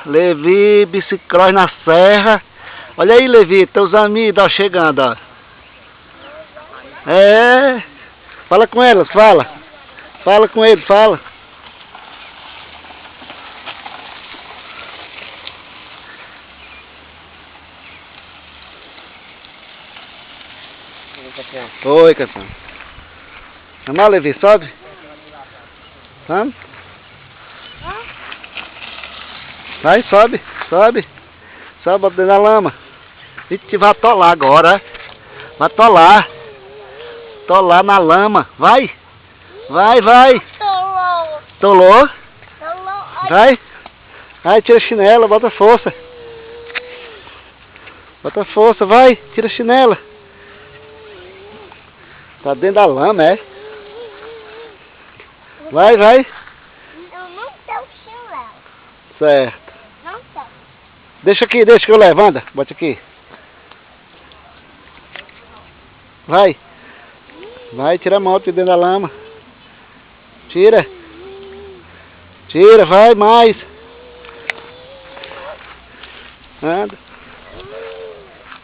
Levi, bicicross na serra. Olha aí, Levi, teus amigos, ó, chegando, ó. É. Fala com eles, fala. Fala com eles, fala. Oi, Capitão. Vamos lá, Levi, sobe. Vamos. Vai, sobe, sobe. Sobe dentro da lama. Ixi, vai atolar agora. Vai atolar. Atolar na lama. Vai. Vai, vai. Tolou. Vai. Vai, tira a chinela, bota força. Bota força, vai. Tira a chinela. Tá dentro da lama, é? Vai, vai. Eu não tenho chinelo. Certo. Não tenho. Deixa aqui, deixa que eu levo, anda. Bote aqui. Vai. Vai, tira a moto de dentro da lama. Tira. Tira, vai, mais. Anda.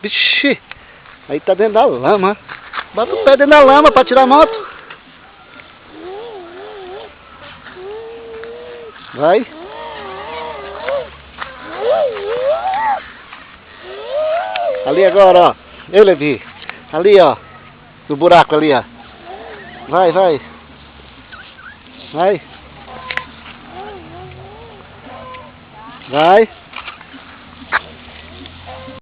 Vixe. Aí tá dentro da lama. Bota o pé dentro da lama pra tirar a moto. Vai. Ali agora, ó. Eu, Levi. Ali, ó. No buraco ali, ó. Vai, vai. Vai. Vai.